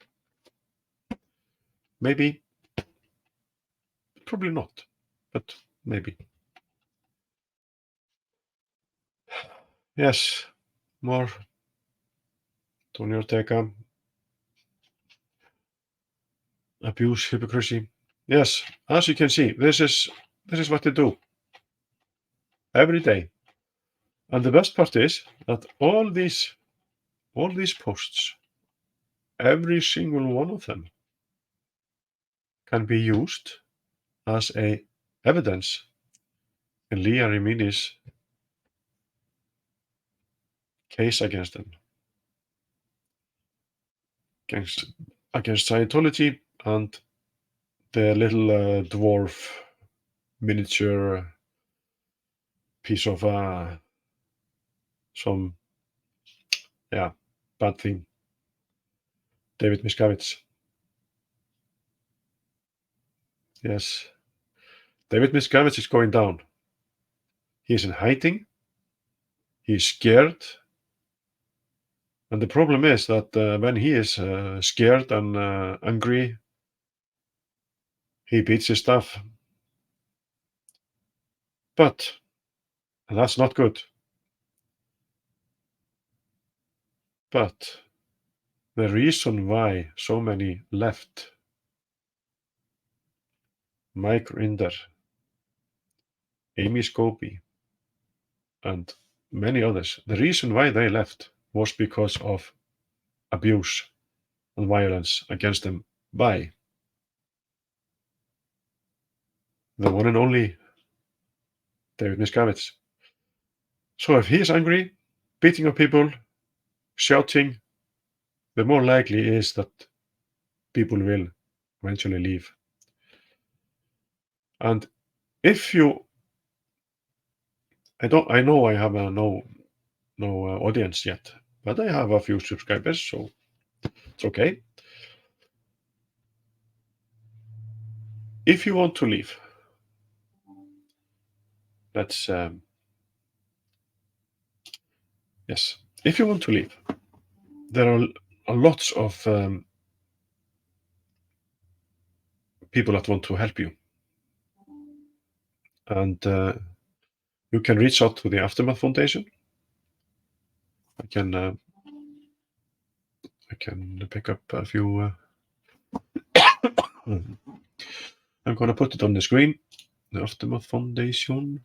Maybe. Probably not, but maybe. Yes, more Tony Ortega. Abuse, hypocrisy. Yes, as you can see, this is what they do every day. And the best part is that all these posts, every single one of them, can be used as a evidence in Leah Remini's case against them, against Scientology and the little dwarf miniature piece of some bad thing, David Miscavige. Yes, David Miscavige is going down. He is in hiding. He is scared. And the problem is that when he is scared and angry, he beats his staff. But that's not good. But the reason why so many left Mike Rinder, Amy Scobie, and many others, the reason why they left was because of abuse and violence against them by the one and only David Miscavige. So if he is angry, beating up people, shouting, the more likely is that people will eventually leave. And if you, I know I have no audience yet, but I have a few subscribers, so it's okay. If you want to leave, let's yes. If you want to leave, there are lots of people that want to help you, and you can reach out to the Aftermath Foundation. I can pick up a few. I'm gonna put it on the screen. The Aftermath Foundation,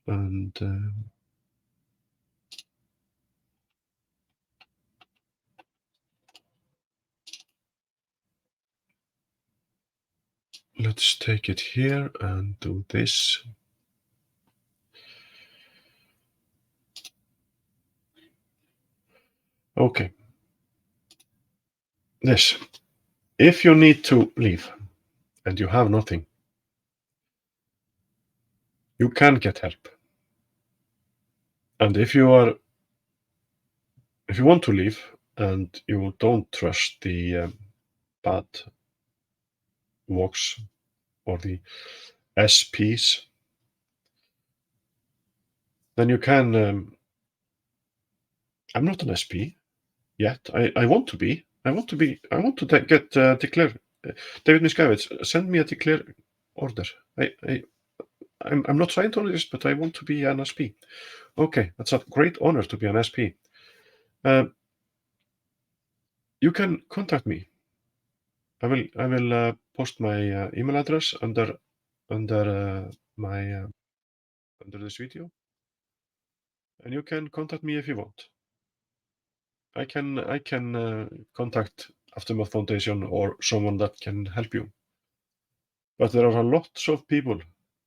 and let's take it here and do this. Okay. Yes. If you need to leave and you have nothing, you can get help. And if you want to leave and you don't trust the bad walks or the SPs, then you can. I'm not an SP yet. I want to be. I want to get declared. David Miscavige, send me a declare order. I'm not Scientologist, but I want to be an SP. Okay, that's a great honor to be an SP. You can contact me. I will post my email address under this video, and you can contact me if you want. I can contact Aftermath Foundation or someone that can help you. But there are lots of people.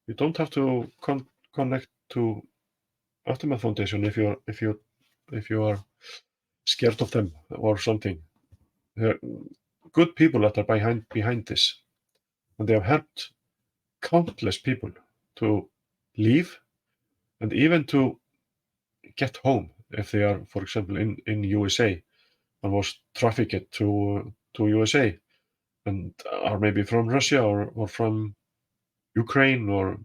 You don't have to connect to Aftermath Foundation if you are scared of them or something. There are good people that are behind this, and they have helped countless people to leave and even to get home if they are, for example, in USA and was trafficked to USA and are maybe from Russia or from Ukraine or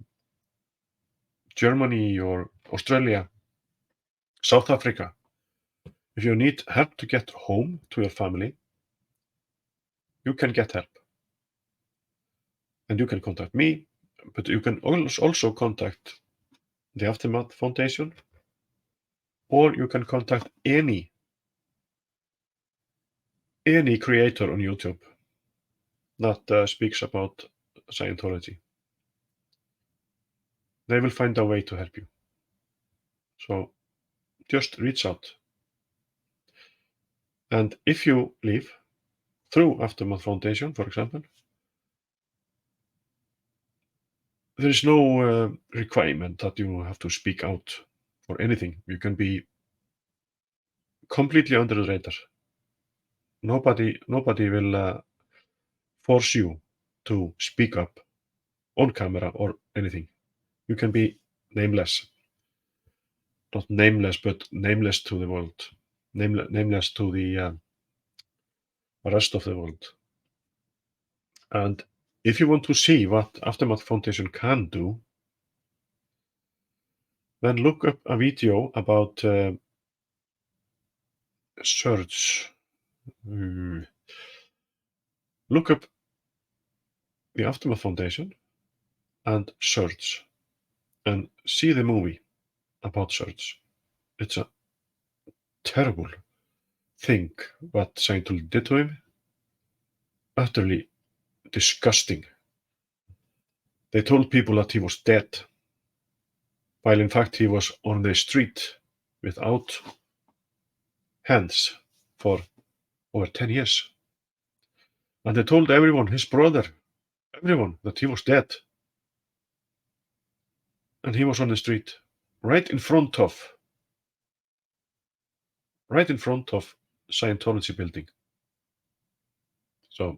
Germany or Australia, South Africa. If you need help to get home to your family, you can get help. And you can contact me, but you can also contact the Aftermath Foundation, or you can contact any creator on YouTube that speaks about Scientology. They will find a way to help you. So just reach out. And if you leave through Aftermath Foundation, for example, there is no requirement that you have to speak out for anything. You can be completely under the radar. Nobody will force you to speak up on camera or anything. You can be nameless. Not nameless, but nameless to the world. Nameless to the rest of the world. And if you want to see what Aftermath Foundation can do, then look up a video about Serge. Look up the Aftermath Foundation and Serge and see the movie about Serge. It's a terrible thing what Scientology did to him. Utterly disgusting. They told people that he was dead, while in fact he was on the street without hands for over 10 years. And they told everyone, his brother, everyone, that he was dead. And he was on the street, right in front of Scientology building. So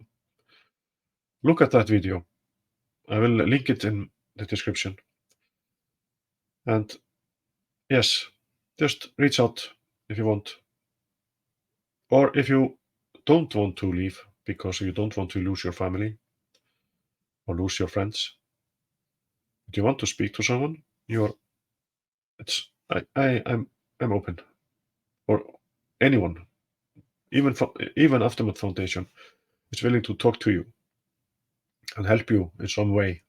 look at that video. I will link it in the description. And yes, just reach out if you want. Or if you don't want to leave because you don't want to lose your family or lose your friends, but you want to speak to someone, I'm open. Or anyone, even Aftermath Foundation is willing to talk to you and help you in some way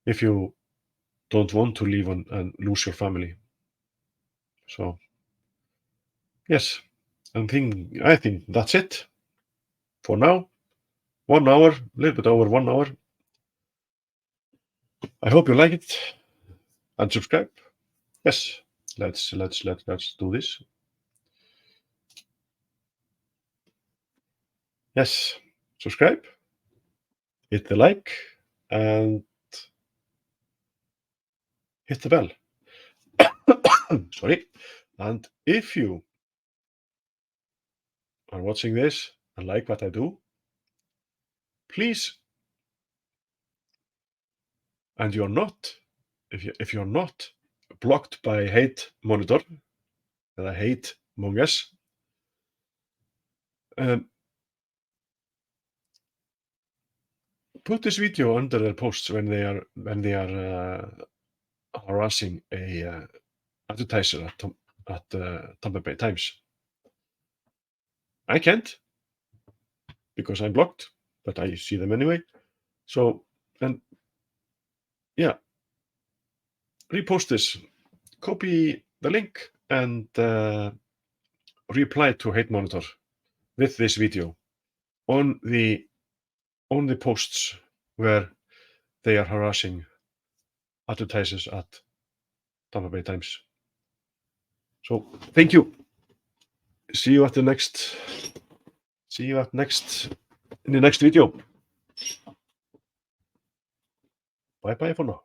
if you don't want to leave and lose your family. So yes, I think that's it for now. 1 hour, a little bit over 1 hour. I hope you like it and subscribe. Yes, let's do this. Yes, subscribe, hit the like, and hit the bell. Sorry. And if you are watching this and like what I do, please, and you're not, if you're not blocked by hate monitor, that I hate among us, put this video under their posts when they are harassing a advertiser at Tampa Bay Times. I can't because I'm blocked, but I see them anyway. So, and yeah, repost this, copy the link, and reply to Hate Monitor with this video on the posts where they are harassing advertisers at Tampa Bay Times. So thank you. See you in the next video. Bye bye for now.